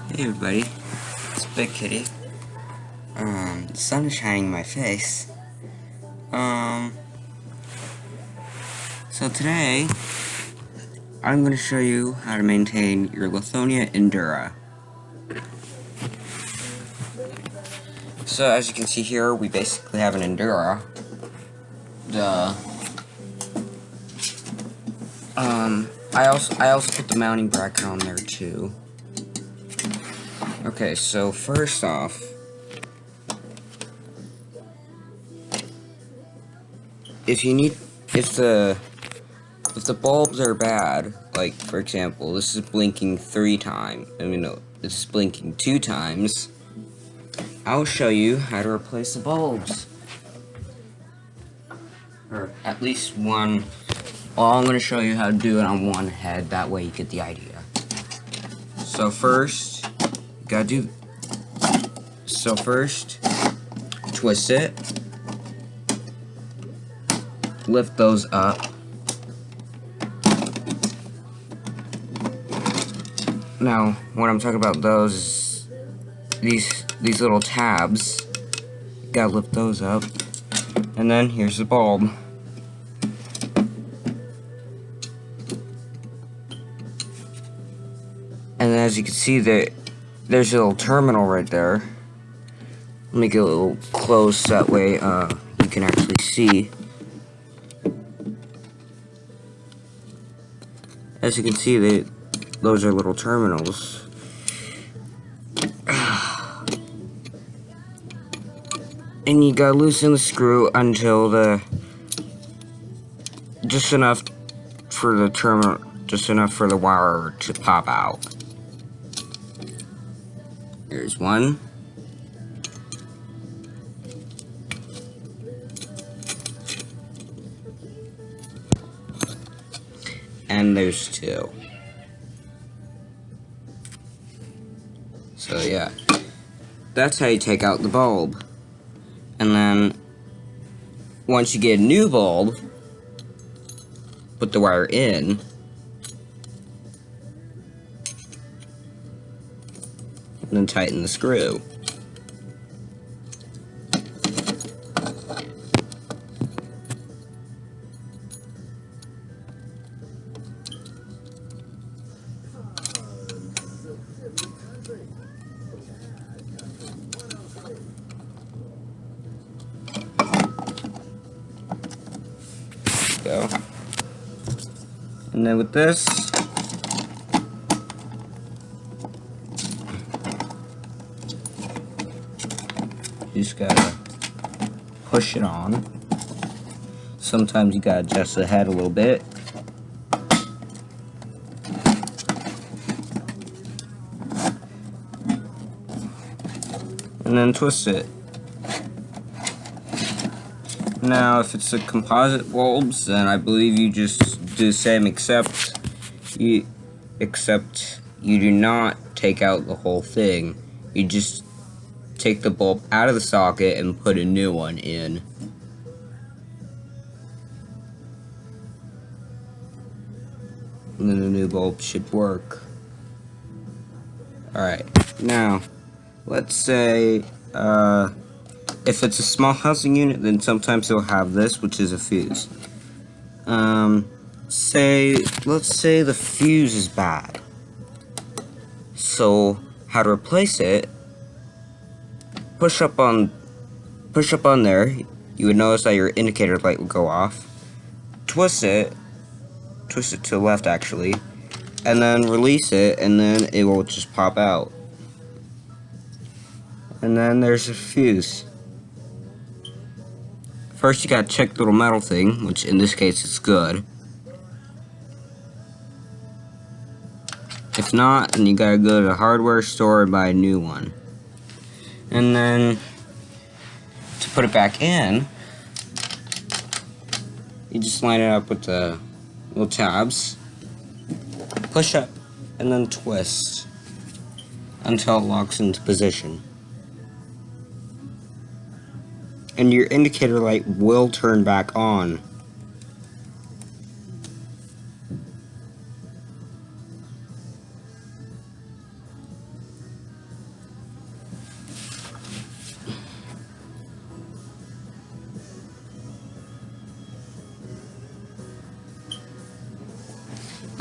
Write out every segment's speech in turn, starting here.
Hey everybody, it's Big Kitty. The sun is shining in my face. So today, I'm going to show you how to maintain your lithonia indura. So as you can see here, we basically have an indura. I also put the mounting bracket on there too. Okay, so first off, if the bulbs are bad, like for example, this is blinking 3 times, no, this is blinking 2 times, I'll show you how to replace the bulbs. Or at least one. Well, I'm going to show you how to do it on one head, that way you get the idea. So first, twist it, lift those up. Now, when I'm talking about those, these little tabs, you gotta lift those up. And then here's the bulb. And then as you can see, there's a little terminal right there. Let me get a little close, that way you can actually see. As you can see, those are little terminals. And you gotta loosen the screw until just enough for the wire to pop out. Here's one. And there's 2. So yeah, that's how you take out the bulb. And then once you get a new bulb, put the wire in, and then tighten the screw. Go. And then with this, you just gotta push it on. Sometimes you gotta adjust the head a little bit. And then twist it. Now, if it's a composite bulbs, then I believe you just do the same, except you do not take out the whole thing. You just take the bulb out of the socket and put a new one in. And then the new bulb should work. Alright, now, let's say, if it's a small housing unit, then sometimes they'll have this, which is a fuse. Let's say the fuse is bad. So, how to replace it, push up on there, you would notice that your indicator light will go off. Twist it to the left actually, and then release it, and then it will just pop out. And then there's a fuse. First you gotta check the little metal thing, which in this case is good. If not, then you gotta go to the hardware store and buy a new one. And then, to put it back in, you just line it up with the little tabs, push up, and then twist until it locks into position. And your indicator light will turn back on.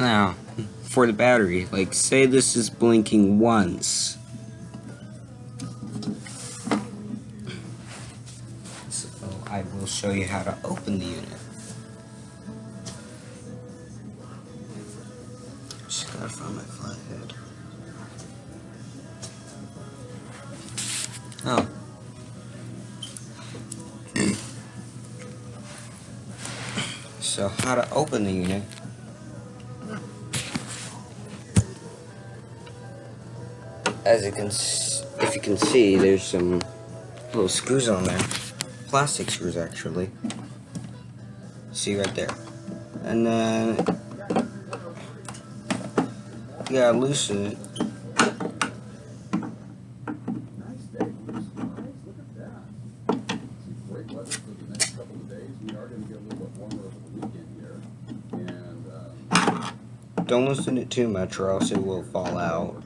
Now, for the battery, like, say this is blinking once. So, I will show you how to open the unit. Just gotta find my flathead. Oh. So, how to open the unit. As you can, if you can see, there's some little screws on there. Plastic screws, actually. See right there. And then you gotta loosen it. Don't loosen it too much or else it will fall out.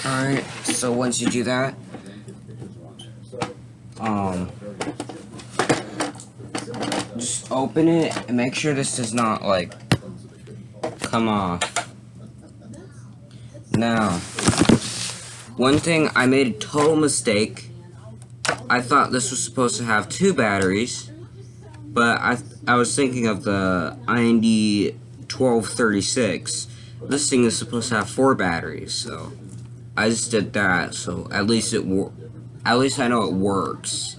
Alright, so once you do that, just open it and make sure this does not, like, come off. Now, one thing, I made a total mistake. I thought this was supposed to have 2 batteries, but I was thinking of the IND 1236. This thing is supposed to have 4 batteries, so I just did that, so at least I know it works.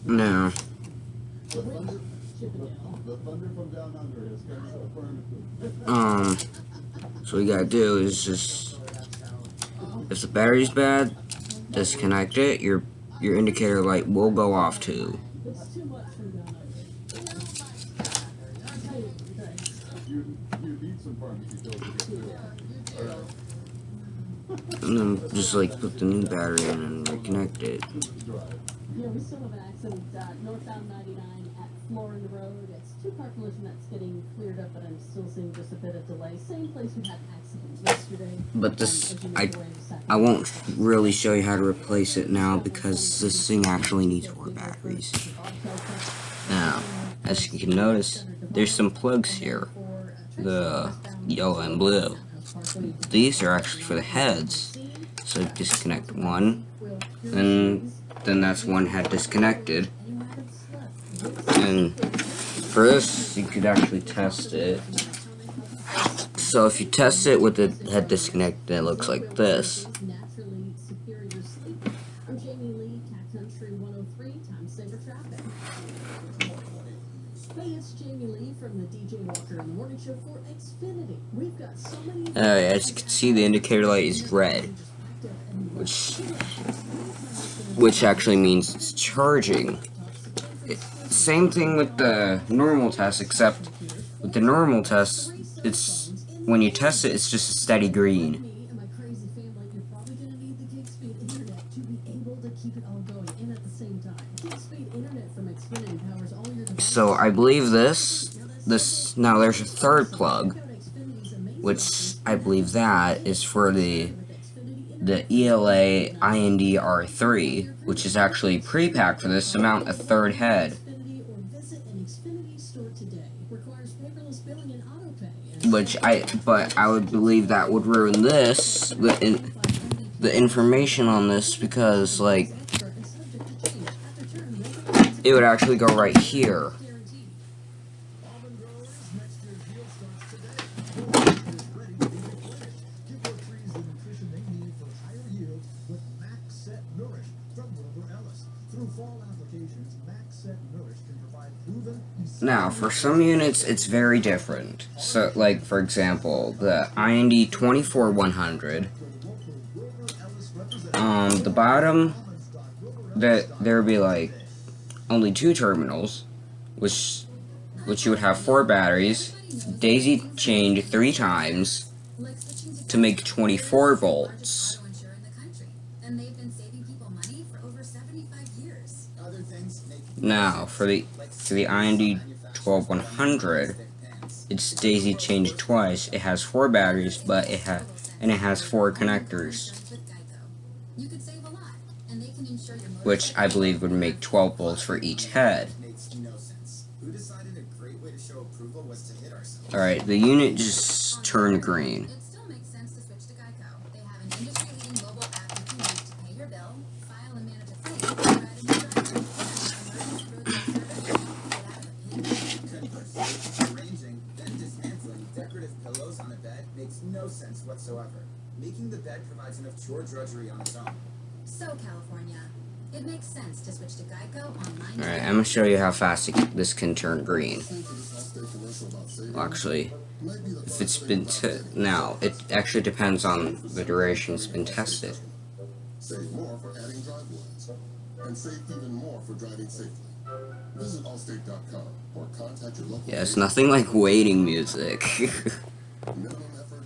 No. So what you gotta do is just, if the battery's bad, disconnect it. Your indicator light will go off too. And then just like put the new battery in and reconnect it. Yeah, we still have an accident northbound 99 at Florin Road. It's a 2-car collision that's getting cleared up, but I'm still seeing just a bit of delay. Same place we had an accident yesterday. But this, I won't really show you how to replace it now because this thing actually needs 4 batteries. Now, as you can notice, there's some plugs here, the yellow and blue. These are actually for the heads, so disconnect one, and then that's one head disconnected. And for this, you could actually test it. So if you test it with the head disconnected, it looks like this. As you can see, the indicator light is red, which actually means it's charging. Same thing with the normal test, except with the normal test, it's when you test it, it's just a steady green. So I believe this now there's a third plug, which I believe that is for the ELA INDR3, which is actually pre-packed for this amount, a third head. But I would believe that would ruin this, the information on this, because, like, it would actually go right here. Now, for some units, it's very different. So, like, for example, the IND 24100, the bottom, there would be, like, only 2 terminals, which you would have 4 batteries, daisy chained 3 times, to make 24 volts. Now, for the IND 12100, it's daisy chained twice. It has 4 batteries, but it has 4 connectors, which I believe would make 12 volts for each head. Alright, the unit just turned green. No sense whatsoever. Making the bed provides enough chore drudgery on its own. So, California, it makes sense to switch to Geico online. Alright, I'm gonna show you how fast this can turn green. Well, actually, if it's been now, it actually depends on the duration it's been tested. Save more for adding drive lines, and save even more for driving safely. Visit allstate.com or contact your local. Yeah, it's nothing like waiting music. Minimum effort,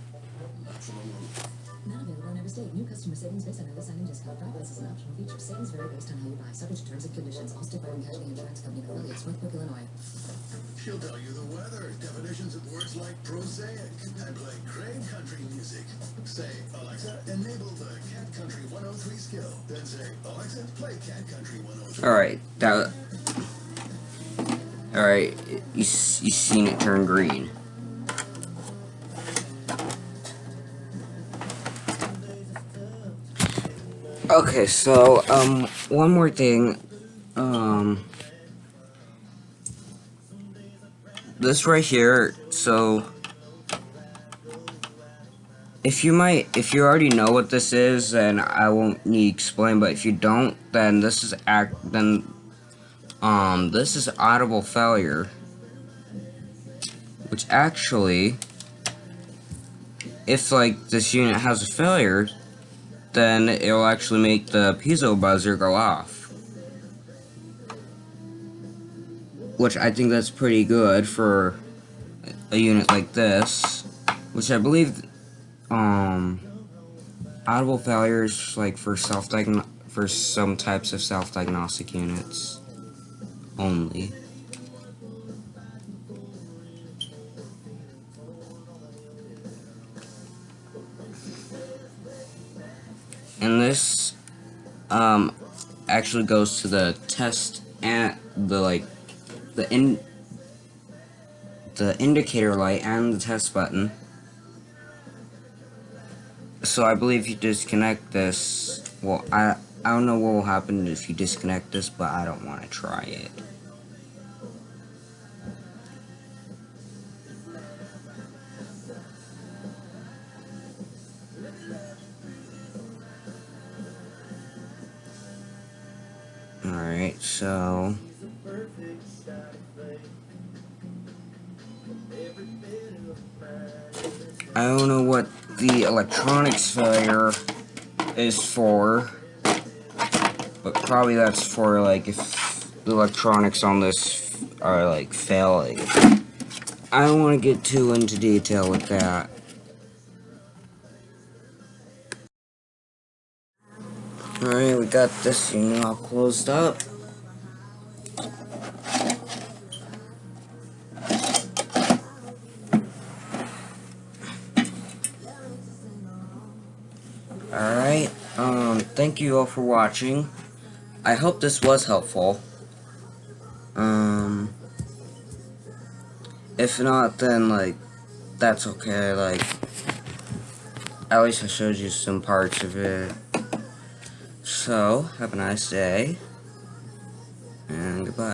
maximum relief. Not available in every state. New customer savings based on early signing discount. Drive is an optional feature. Savings vary based on how you buy. Subject to terms and conditions. Allstate Fire and Casualty Insurance Company affiliates. Northbrook, Illinois. She'll tell you the weather, definitions of words like prosaic, and play great country music. Say, Alexa, enable the Cat Country 103 skill. Then say, Alexa, play Cat Country 103. Alright, you seen it turn green. Okay, so, one more thing, this right here, so, if you already know what this is, then I won't need to explain, but if you don't, then this is this is audible failure, which actually, if, like, this unit has a failure, then it'll actually make the piezo buzzer go off. Which I think that's pretty good for a unit like this. Which I believe, audible failure is like for some types of self-diagnostic units only. And this actually goes to the test and the indicator light and the test button. So I believe you disconnect this. Well, I don't know what will happen if you disconnect this, but I don't want to try it. Alright, so I don't know what the electronics failure is for, but probably that's for, like, if the electronics on this are, like, failing. I don't want to get too into detail with that. Alright, we got this unit all closed up. Alright, thank you all for watching. I hope this was helpful. If not, then, like, that's okay, like, at least I showed you some parts of it. So, have a nice day, and goodbye.